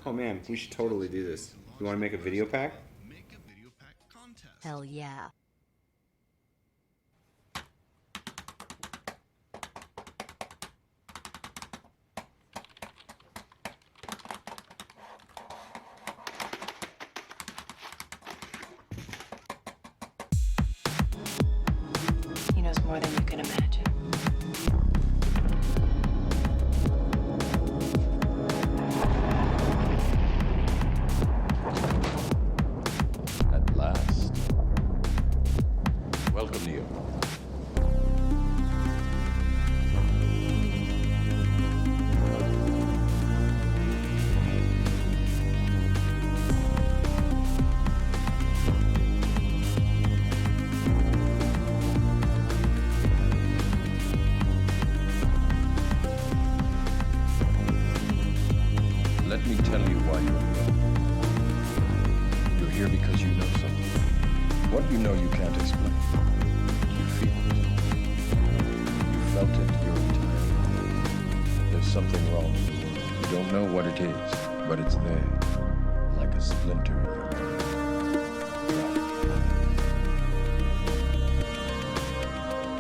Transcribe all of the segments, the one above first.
Oh man, we should totally do this. You want to make a video pack? Hell yeah. He knows more than you can imagine. At last. Welcome, Neo. Let me tell you why you're here. You're here because you know something. What you know you can't explain. You feel it. You felt it your entire life. There's something wrong. You don't know what it is, but it's there. Like a splinter in your mind.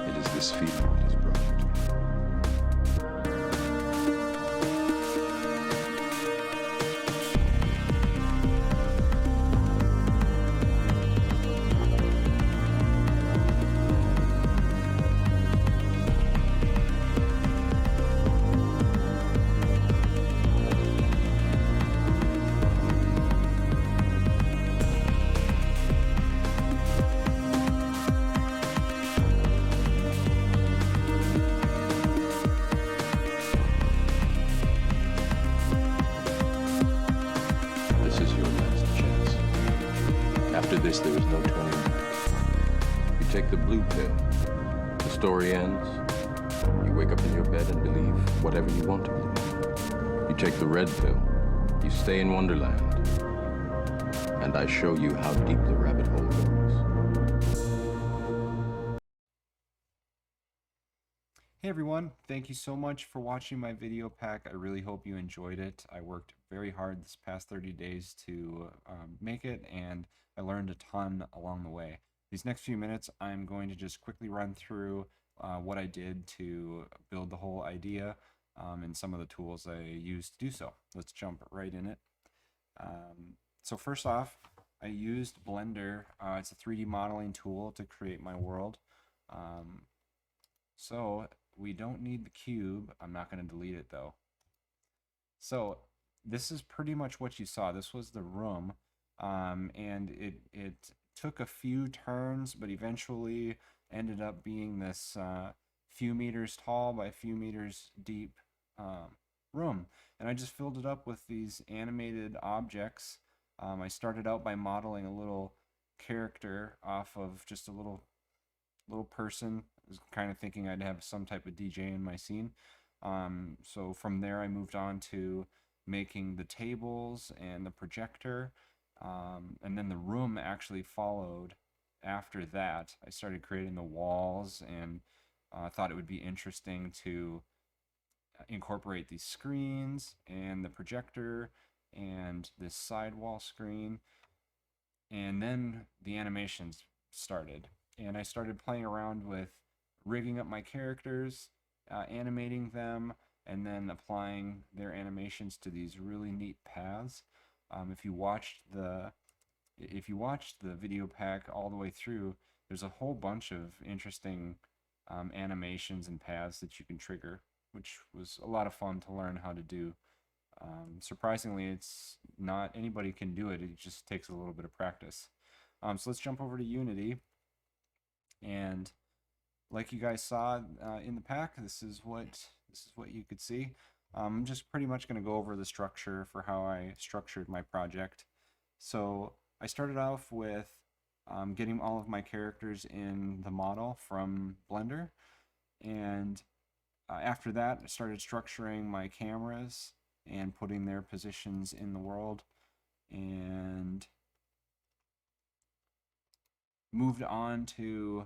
It is this feeling that has brought you to me. This is your last chance. After this, there is no turning back. You take the blue pill. The story ends. You wake up in your bed and believe whatever you want to believe. You take the red pill. You stay in Wonderland. And I show you how deep the rabbit hole goes. Hey everyone, thank you so much for watching my video pack. I really hope you enjoyed it. I worked very hard this past 30 days to make it, and I learned a ton along the way. These next few minutes, I'm going to just quickly run through what I did to build the whole idea and some of the tools I used to do so. Let's jump right in it. So first off, I used Blender. It's a 3D modeling tool to create my world. So we don't need the cube. I'm not going to delete it though. So this is pretty much what you saw. This was the room, and it took a few turns, but eventually ended up being this few meters tall by a few meters deep room. And I just filled it up with these animated objects. I started out by modeling a little character off of just a little person. I was kind of thinking I'd have some type of DJ in my scene. So from there I moved on to making the tables and the projector, and then the room actually followed after that. I started creating the walls, and thought it would be interesting to incorporate these screens and the projector and this sidewall screen. And then the animations started, and I started playing around with rigging up my characters, animating them, and then applying their animations to these really neat paths. If you watched the video pack all the way through, there's a whole bunch of interesting animations and paths that you can trigger, which was a lot of fun to learn how to do. Surprisingly, it's not anybody can do it. It just takes a little bit of practice. So let's jump over to Unity, and like you guys saw in the pack, this is what you could see. I'm just pretty much going to go over the structure for how I structured my project. So I started off with getting all of my characters in the model from Blender, and after that I started structuring my cameras and putting their positions in the world, and moved on to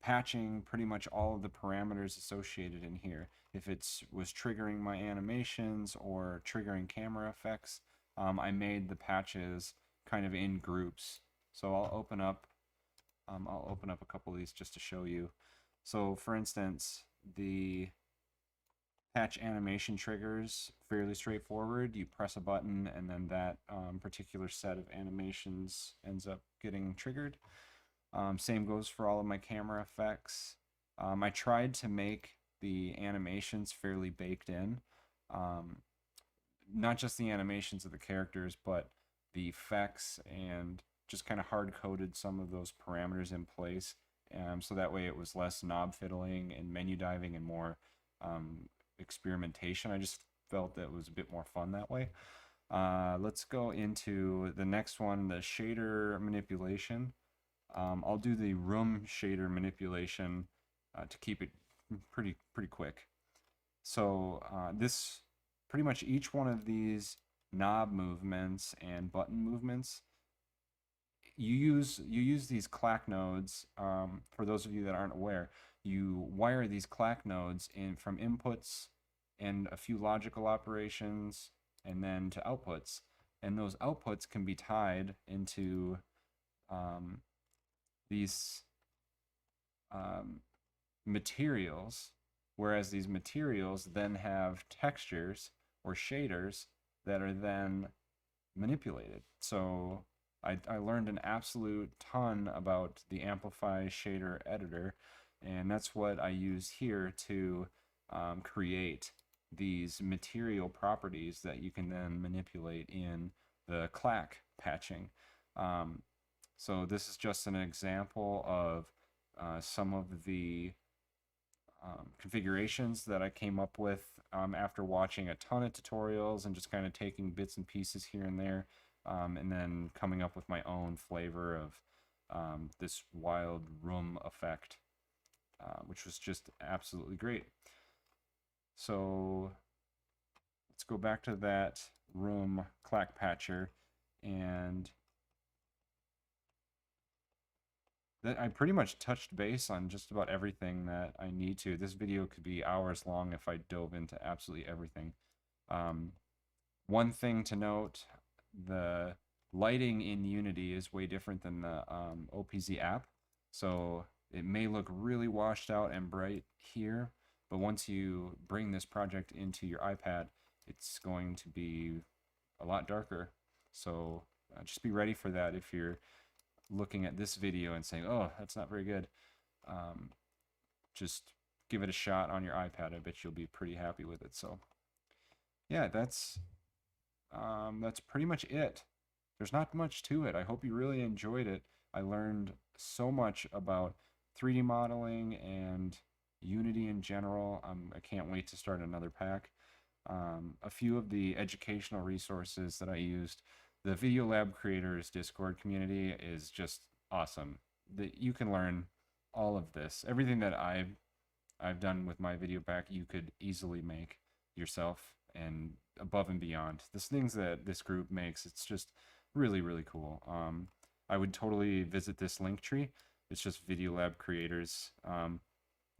patching pretty much all of the parameters associated in here. If it was triggering my animations or triggering camera effects, I made the patches kind of in groups. So I'll open up a couple of these just to show you. So for instance, the patch animation triggers, fairly straightforward. You press a button and then that particular set of animations ends up getting triggered. Same goes for all of my camera effects. I tried to make the animations fairly baked in. Not just the animations of the characters, but the effects, and just kind of hard-coded some of those parameters in place. So that way it was less knob fiddling and menu diving and more experimentation. I just felt that it was a bit more fun that way. Let's go into the next one, the shader manipulation. I'll do the room shader manipulation to keep it pretty quick. So this pretty much each one of these knob movements and button movements, you use these clack nodes. For those of you that aren't aware, you wire these clack nodes in from inputs and a few logical operations and then to outputs, and those outputs can be tied into these materials, whereas these materials then have textures or shaders that are then manipulated. So I learned an absolute ton about the Amplify shader editor, and that's what I use here to create these material properties that you can then manipulate in the clack patching. So this is just an example of some of the configurations that I came up with after watching a ton of tutorials and just kind of taking bits and pieces here and there, and then coming up with my own flavor of this wild room effect, which was just absolutely great. So let's go back to that room clack patcher, and that I pretty much touched base on just about everything that I need to. This video could be hours long if I dove into absolutely everything. One thing to note, the lighting in Unity is way different than the OPZ app. So it may look really washed out and bright here, but once you bring this project into your iPad, it's going to be a lot darker. So just be ready for that if you're looking at this video and saying, oh, that's not very good. Just give it a shot on your iPad. I bet you'll be pretty happy with it. So yeah, that's pretty much it. There's not much to it. I hope you really enjoyed it. I learned so much about 3D modeling and Unity in general. I can't wait to start another pack. A few of the educational resources that I used, the Videolab Creators Discord community is just awesome. You can learn all of this. Everything that I've done with my Videopak, you could easily make yourself and above and beyond. The things that this group makes, it's just really cool. I would totally visit this link tree. It's just Videolab Creators.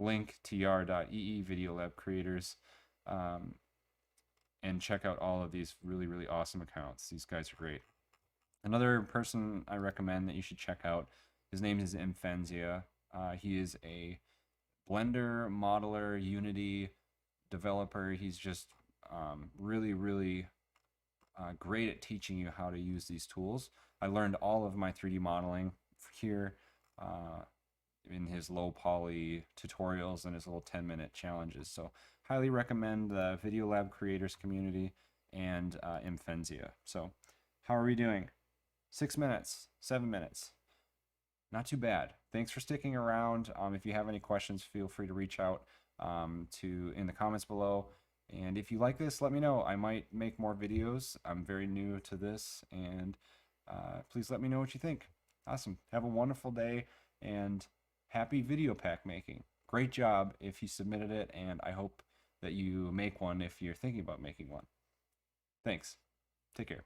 Link tr.ee Videolab Creators. And check out all of these really awesome accounts. These guys are great. Another person I recommend that you should check out, his name is Imphenzia. He is a Blender modeler, Unity developer. He's just really great at teaching you how to use these tools. I learned all of my 3D modeling here in his low poly tutorials and his little 10-minute challenges. So highly recommend the Videolab Creators community and Imphenzia. So how are we doing? 6 minutes, 7 minutes. Not too bad. Thanks for sticking around. If you have any questions, feel free to reach out in the comments below. And if you like this, let me know. I might make more videos. I'm very new to this, and please let me know what you think. Awesome. Have a wonderful day, and happy Videopak making. Great job if you submitted it, and I hope that you make one if you're thinking about making one. Thanks. Take care.